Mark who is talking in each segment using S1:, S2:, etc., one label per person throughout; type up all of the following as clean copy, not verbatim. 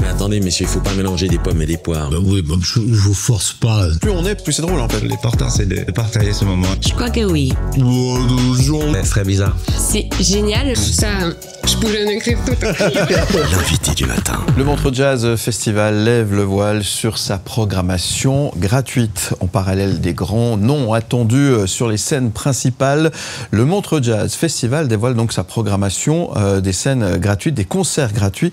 S1: Mais attendez, messieurs, il faut pas mélanger des pommes et des poires.
S2: Bah oui, bah je vous force pas.
S3: Plus on est, plus c'est drôle en fait.
S4: L'important c'est de partager ce moment.
S5: Je crois que oui.
S1: C'est très bizarre.
S5: C'est génial. Ça, je pourrais en écrire tout un
S1: L'invité du matin.
S3: Le Montreux Jazz Festival lève le voile sur sa programmation gratuite. En parallèle des grands noms attendus sur les scènes principales, le Montreux Jazz Festival dévoile donc sa programmation des scènes gratuites, des concerts gratuits,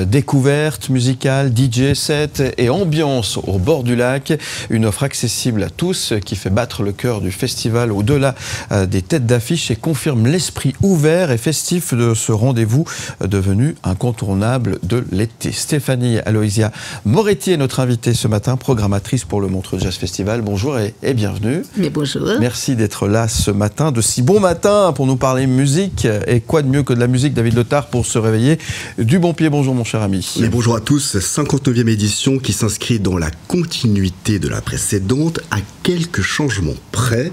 S3: découvertes musicales, DJ sets et ambiance au bord du lac. Une offre accessible à tous qui fait battre le cœur du festival au-delà des têtes d'affiche et confirme l'esprit ouvert et festif de ce rendez-vous devenu incontournable de l'été. Stéphanie Aloysia Moretti est notre invitée ce matin, programmatrice pour le Montreux Jazz Festival. Bonjour et bienvenue.
S6: Mais bonjour.
S3: Merci d'être là ce matin, de si bon matin pour nous parler musique. Et quoi de mieux que de la musique, David Letard, pour se réveiller du bon pied. Bonjour mon cher ami.
S7: Et bonjour à tous, 59e édition qui s'inscrit dans la continuité de la précédente à quelques changements près.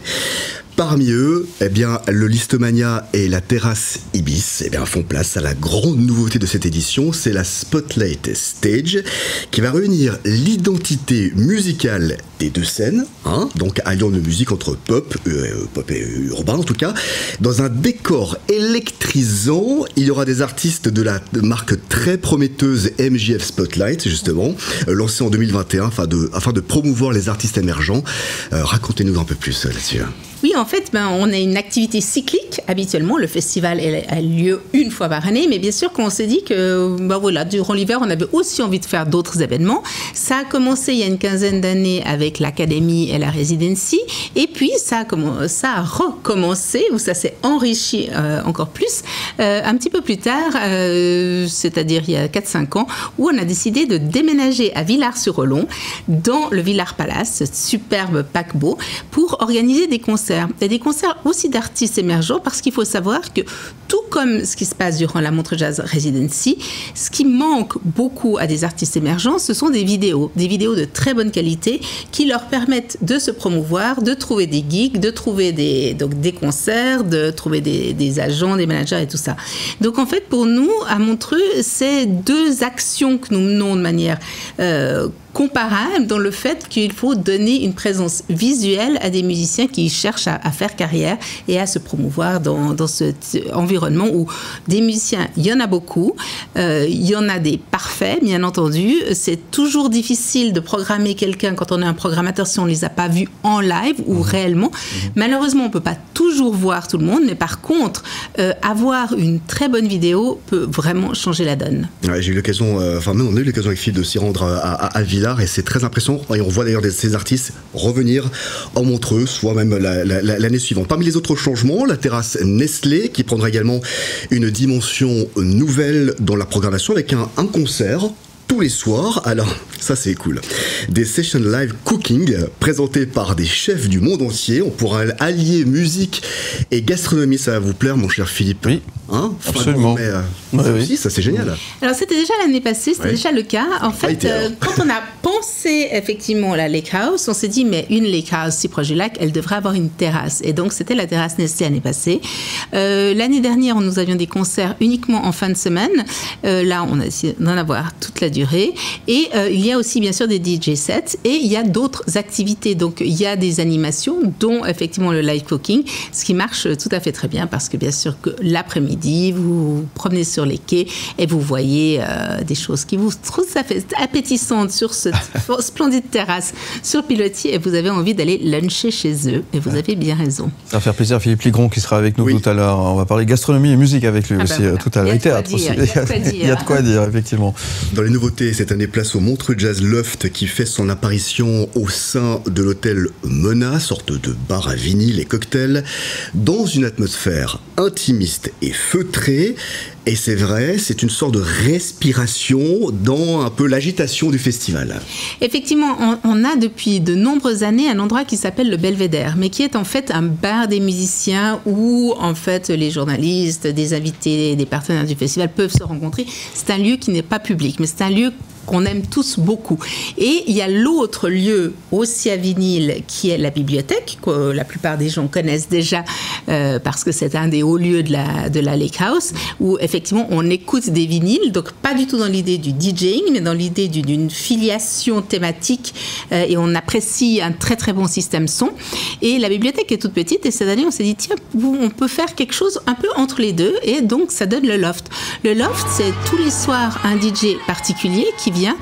S7: Parmi eux, eh bien, le Listomania et la terrasse Ibis font place à la grande nouveauté de cette édition, c'est la Spotlight Stage, qui va réunir l'identité musicale des deux scènes, donc alliant de musique entre pop et urbain en tout cas, dans un décor électrisant. Il y aura des artistes de la marque très prometteuse MJF Spotlight, justement, lancée en 2021 afin de promouvoir les artistes émergents. Racontez-nous un peu plus là-dessus.
S6: Oui, en fait, on a une activité cyclique. Habituellement, le festival a lieu une fois par année, mais bien sûr qu'on s'est dit que, durant l'hiver, on avait aussi envie de faire d'autres événements. Ça a commencé il y a une quinzaine d'années avec l'Académie et la Residency, et puis ça a recommencé, ou ça s'est enrichi encore plus, un petit peu plus tard, c'est-à-dire il y a 4-5 ans, où on a décidé de déménager à Villars-sur-Olon, dans le Villars Palace, ce superbe paquebot, pour organiser des concerts. Et des concerts aussi d'artistes émergents, parce qu'il faut savoir que, tout comme ce qui se passe durant la Montreux Jazz Residency, ce qui manque beaucoup à des artistes émergents, ce sont des vidéos de très bonne qualité qui leur permettent de se promouvoir, de trouver des gigs, de trouver des concerts, de trouver des agents, des managers et tout ça. Donc en fait, pour nous, à Montreux, c'est deux actions que nous menons de manière comparable dans le fait qu'il faut donner une présence visuelle à des musiciens qui cherchent à faire carrière et à se promouvoir dans cet environnement où des musiciens, il y en a beaucoup, il y en a des parfaits, bien entendu. C'est toujours difficile de programmer quelqu'un quand on est un programmateur si on ne les a pas vus en live ou réellement. Malheureusement, on ne peut pas toujours voir tout le monde, mais par contre, avoir une très bonne vidéo peut vraiment changer la donne. Ouais,
S7: j'ai eu l'occasion, on a eu l'occasion avec Phil de s'y rendre à Villars, et c'est très impressionnant. Et on voit d'ailleurs ces artistes revenir en Montreux, soit même l'année suivante. Parmi les autres changements, la terrasse Nestlé, qui prendra également une dimension nouvelle dans la programmation avec un concert tous les soirs. Alors, ça c'est cool. Des sessions live cooking présentés par des chefs du monde entier. On pourra allier musique et gastronomie. Ça va vous plaire, mon cher Philippe?
S3: Oui. Absolument.
S7: Oui. Ça c'est génial.
S6: Alors c'était déjà l'année passée, c'était déjà le cas. En fait, quand on a pensé effectivement la Lake House, on s'est dit mais une Lake House si proche du lac, elle devrait avoir une terrasse. Et donc c'était la terrasse Nestlé l'année passée. L'année dernière, nous avions des concerts uniquement en fin de semaine. Là, on a essayé d'en avoir toute la durée. Et il y a aussi bien sûr des DJ sets et il y a d'autres activités. Donc il y a des animations, dont effectivement le live cooking, ce qui marche tout à fait très bien parce que bien sûr que l'après-midi, vous vous promenez sur les quais et vous voyez des choses qui vous trouvent tout à fait appétissantes sur cette splendide terrasse sur Pilotis et vous avez envie d'aller luncher chez eux. Et vous avez bien raison.
S3: Ça va faire plaisir, Philippe Ligron qui sera avec nous tout à l'heure. On va parler gastronomie et musique avec lui aussi tout à l'heure. Et théâtre aussi. Il y a de quoi dire, effectivement.
S7: Dans les nouveautés, cette année, place au Montreux Jazz Loft qui fait son apparition au sein de l'hôtel Mena, sorte de bar à vinyle et cocktails, dans une atmosphère intimiste et feutrée. Et c'est vrai, c'est une sorte de respiration dans un peu l'agitation du festival.
S6: Effectivement, on a depuis de nombreuses années un endroit qui s'appelle le Belvédère, mais qui est en fait un bar des musiciens où en fait les journalistes, des invités, des partenaires du festival peuvent se rencontrer. C'est un lieu qui n'est pas public, mais c'est un lieu qu'on aime tous beaucoup. Et il y a l'autre lieu aussi à Vinil qui est la bibliothèque, que la plupart des gens connaissent déjà parce que c'est un des hauts lieux de la Lake House, où effectivement on écoute des vinyles, donc pas du tout dans l'idée du DJing, mais dans l'idée d'une filiation thématique, et on apprécie un très très bon système son. Et la bibliothèque est toute petite, et cette année on s'est dit tiens, on peut faire quelque chose un peu entre les deux, et donc ça donne le loft. Le loft, c'est tous les soirs un DJ particulier qui vient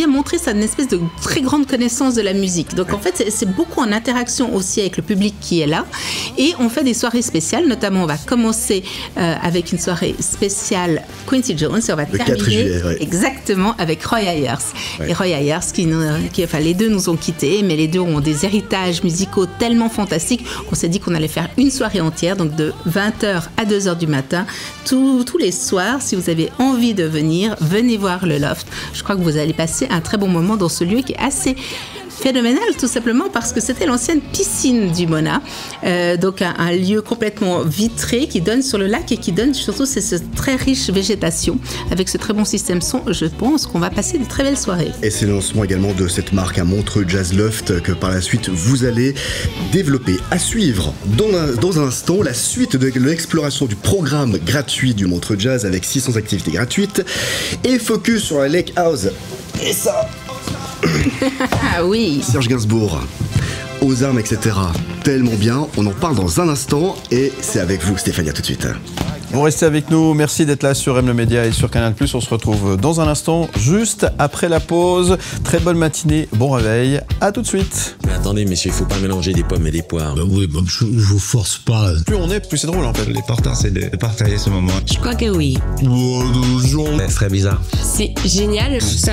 S6: montrer une espèce de très grande connaissance de la musique. Donc en fait c'est beaucoup en interaction aussi avec le public qui est là, et on fait des soirées spéciales, notamment on va commencer avec une soirée spéciale Quincy Jones, et on va terminer exactement avec Roy Ayers. Ouais. Et Roy Ayers les deux nous ont quittés, mais les deux ont des héritages musicaux tellement fantastiques qu'on s'est dit qu'on allait faire une soirée entière, donc de 20h à 2h du matin, tous les soirs. Si vous avez envie de venir, venez voir le loft. Je crois que vous allez passer un très bon moment dans ce lieu qui est assez phénoménal, tout simplement parce que c'était l'ancienne piscine du Mona, donc un lieu complètement vitré qui donne sur le lac et qui donne surtout cette très riche végétation. Avec ce très bon système son, je pense qu'on va passer de très belles soirées.
S7: Et c'est le lancement également de cette marque à Montreux Jazz Loft que par la suite vous allez développer. À suivre dans un instant la suite de l'exploration du programme gratuit du Montreux Jazz avec 600 activités gratuites et focus sur la Lake House. Et ça
S6: ah oui.
S7: Serge Gainsbourg, aux armes, etc. Tellement bien, on en parle dans un instant et c'est avec vous Stéphanie, à tout de suite.
S3: Vous restez avec nous, merci d'être là sur M le Média et sur Canal+. On se retrouve dans un instant, juste après la pause. Très bonne matinée, bon réveil, à tout de suite.
S1: Mais attendez messieurs, il faut pas mélanger des pommes et des poires.
S2: Oui, je vous force pas.
S3: Plus on est, plus c'est drôle en fait.
S4: L'important c'est de partager ce moment.
S5: Je crois que oui.
S1: C'est très bizarre.
S5: C'est génial, ça,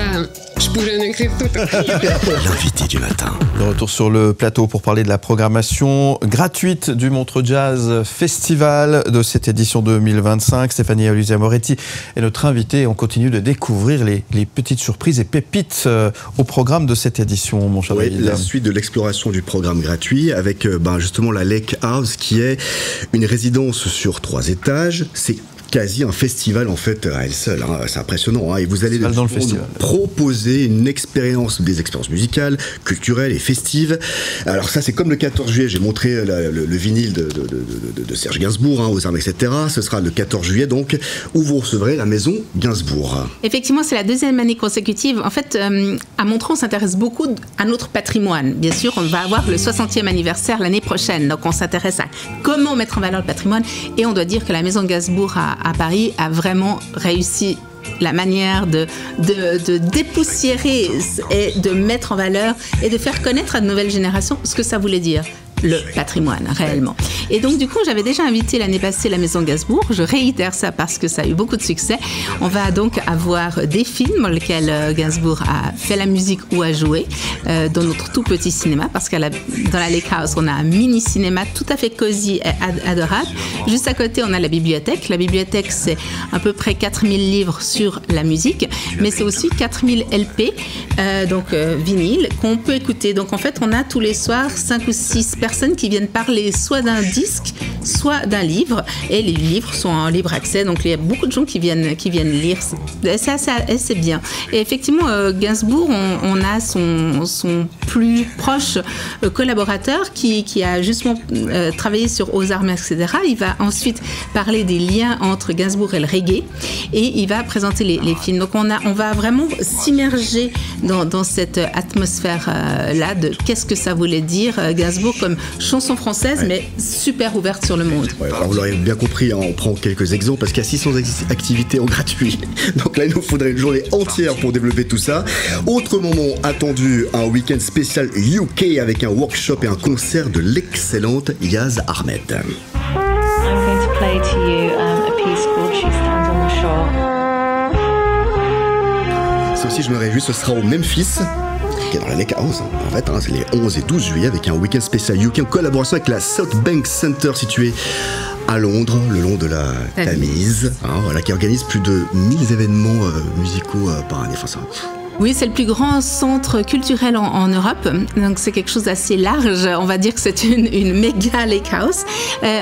S5: je pourrais en écrire tout.
S1: L'invité du matin.
S3: De retour sur le plateau pour parler de la programmation gratuite du Montreux Jazz Festival de cette édition 2025. Stéphanie Alusia Moretti est notre invitée et on continue de découvrir les petites surprises et pépites au programme de cette édition, mon cher David.
S7: La suite de l'exploration du programme gratuit avec justement la Lake House qui est une résidence sur 3 étages. C'est quasi un festival en fait à elle seule, hein. C'est impressionnant, hein. Et vous allez
S3: dans le festival
S7: proposer des expériences musicales, culturelles et festives. Alors ça c'est comme le 14 juillet, j'ai montré le vinyle de Serge Gainsbourg, hein, aux armes, etc. Ce sera le 14 juillet donc, où vous recevrez la maison Gainsbourg.
S6: Effectivement, c'est la 2e année consécutive. En fait, à Montreux, on s'intéresse beaucoup à notre patrimoine. Bien sûr, on va avoir le 60e anniversaire l'année prochaine, donc on s'intéresse à comment mettre en valeur le patrimoine, et on doit dire que la maison Gainsbourg à Paris a vraiment réussi la manière de dépoussiérer et de mettre en valeur et de faire connaître à de nouvelles générations ce que ça voulait dire. Le patrimoine, réellement. Et donc, du coup, j'avais déjà invité l'année passée la Maison Gainsbourg. Je réitère ça parce que ça a eu beaucoup de succès. On va donc avoir des films dans lesquels Gainsbourg a fait la musique ou a joué dans notre tout petit cinéma, parce que dans la Lake House, on a un mini-cinéma tout à fait cosy et adorable. Juste à côté, on a la bibliothèque. La bibliothèque, c'est à peu près 4000 livres sur la musique, mais c'est aussi 4000 LP, donc vinyle, qu'on peut écouter. Donc, en fait, on a tous les soirs 5 ou 6 personnes qui viennent parler soit d'un disque, soit d'un livre, et les livres sont en libre accès, donc il y a beaucoup de gens qui viennent lire. C'est bien. Et effectivement, Gainsbourg, on a son plus proche collaborateur qui a justement travaillé sur Aux armes, etc. Il va ensuite parler des liens entre Gainsbourg et le reggae, et il va présenter les films. Donc on va vraiment s'immerger dans cette atmosphère-là de qu'est-ce que ça voulait dire Gainsbourg comme chanson française, mais super ouverte sur le monde.
S7: Ouais, alors vous l'aurez bien compris, hein, on prend quelques exemples parce qu'il y a 600 activités en gratuit. Donc là, il nous faudrait une journée entière pour développer tout ça. Autre moment attendu, un week-end spécial UK avec un workshop et un concert de l'excellente Yaz Ahmed.
S8: I'm going to play to you a piece called She Stands on the Shore.
S7: Ça aussi, je me réjouis, ce sera au Memphis, qui est dans la Lake House, en fait, hein, c'est les 11 et 12 juillet avec un week-end spécial UK en collaboration avec la South Bank Center située à Londres, le long de la Tamise, hein, voilà, qui organise plus de 1000 événements musicaux par année. Enfin,
S6: Oui, c'est le plus grand centre culturel en Europe. Donc, c'est quelque chose d'assez large. On va dire que c'est une méga lake house.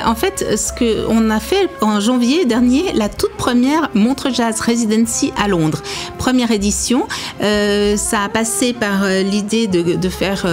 S6: En fait, ce qu'on a fait en janvier dernier, la toute première Montreux Jazz Residency à Londres. Première édition. Ça a passé par l'idée de faire...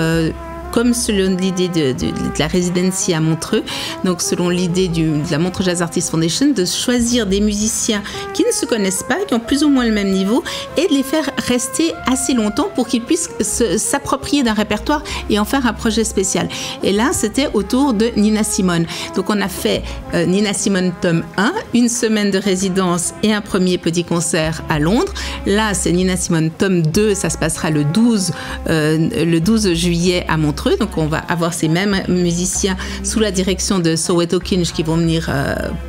S6: comme selon l'idée de la residency à Montreux, donc selon l'idée de la Montreux Jazz Artists Foundation, de choisir des musiciens qui ne se connaissent pas, qui ont plus ou moins le même niveau, et de les faire rester assez longtemps pour qu'ils puissent s'approprier d'un répertoire et en faire un projet spécial. Et là, c'était autour de Nina Simone. Donc on a fait Nina Simone tome 1, une semaine de résidence et un premier petit concert à Londres. Là, c'est Nina Simone tome 2, ça se passera le 12 juillet à Montreux. Donc on va avoir ces mêmes musiciens sous la direction de Soweto Kinch qui vont venir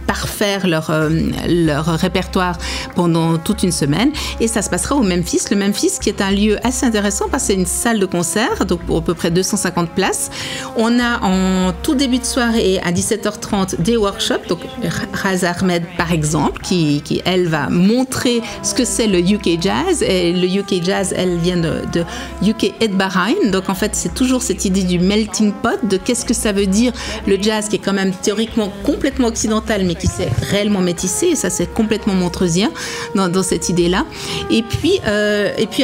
S6: parfaire leur répertoire pendant toute une semaine, et ça se passera au Memphis. Le Memphis qui est un lieu assez intéressant parce que c'est une salle de concert, donc pour à peu près 250 places. On a en tout début de soirée à 17h30 des workshops, donc Raza Ahmed par exemple qui elle va montrer ce que c'est le UK Jazz, et le UK Jazz elle vient de UK et de Bahreïn, donc en fait c'est toujours cette idée du melting pot, de qu'est-ce que ça veut dire le jazz qui est quand même théoriquement complètement occidental mais qui s'est réellement métissé, et ça c'est complètement montreusien dans cette idée-là. Et puis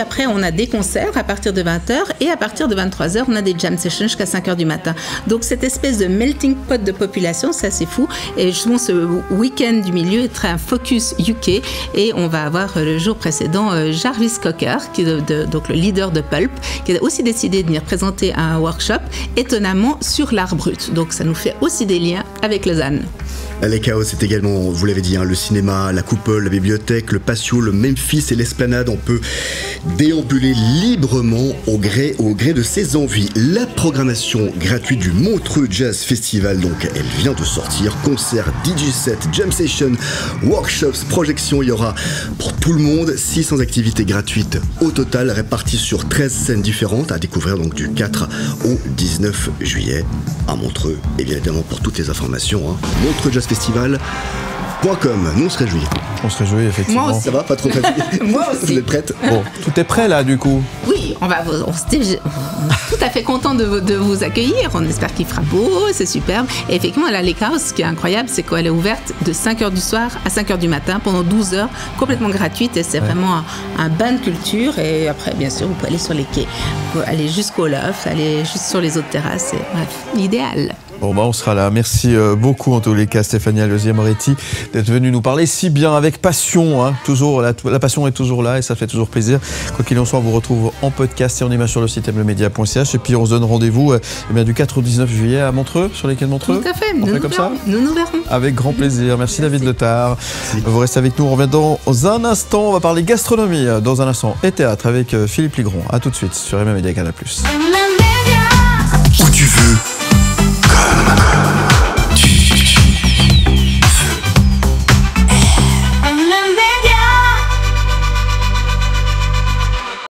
S6: après on a des concerts à partir de 20h, et à partir de 23h on a des jam sessions jusqu'à 5h du matin. Donc cette espèce de melting pot de population, c'est assez fou, et justement ce week-end du milieu est un focus UK, et on va avoir le jour précédent Jarvis Cocker qui est donc le leader de Pulp, qui a aussi décidé de venir présenter un workshop étonnamment sur l'art brut. Donc ça nous fait aussi des liens avec Lausanne.
S7: La Lake House, c'est également, vous l'avez dit, le cinéma, la coupole, la bibliothèque, le patio, le Memphis et l'esplanade. On peut déambuler librement au gré de ses envies. La programmation gratuite du Montreux Jazz Festival, donc, elle vient de sortir. Concerts, DJ set, jam session, workshops, projections. Il y aura pour tout le monde 600 activités gratuites au total, réparties sur 13 scènes différentes, à découvrir donc du 4 au 19 juillet à Montreux. Et bien évidemment, pour toutes les informations, montreuxjazzfestival.com. Nous, on se réjouit.
S3: On se réjouit, effectivement.
S6: Moi aussi.
S7: Ça va, pas trop fatigué?
S6: Moi aussi.
S7: Vous êtes prête?
S3: Bon, tout est prêt là, du coup.
S6: Oui, on est tout à fait content de vous accueillir. On espère qu'il fera beau, c'est superbe. Et effectivement, la Lake House, ce qui est incroyable, c'est qu'elle est ouverte de 5h du soir à 5h du matin pendant 12 heures, complètement gratuite. Et c'est vraiment un bain de culture. Et après, bien sûr, vous pouvez aller sur les quais, vous pouvez aller jusqu'au loft, aller juste sur les autres terrasses. Et, bref, l'idéal.
S3: Bon, on sera là. Merci beaucoup, en tous les cas, Stéphanie Alozier-Moretti, d'être venue nous parler si bien, avec passion. Hein, toujours, la passion est toujours là et ça fait toujours plaisir. Quoi qu'il en soit, on vous retrouve en podcast et en image sur le site mlemedia.ch. Et puis, on se donne rendez-vous du 4 au 19 juillet à Montreux, sur les quais de Montreux.
S6: Tout à fait.
S3: On fait comme ça.
S6: Nous nous verrons.
S3: Avec grand plaisir. Merci David Letard. Vous restez avec nous. On revient dans un instant. On va parler gastronomie dans un instant et théâtre avec Philippe Ligron. À tout de suite sur MMedia Canal+.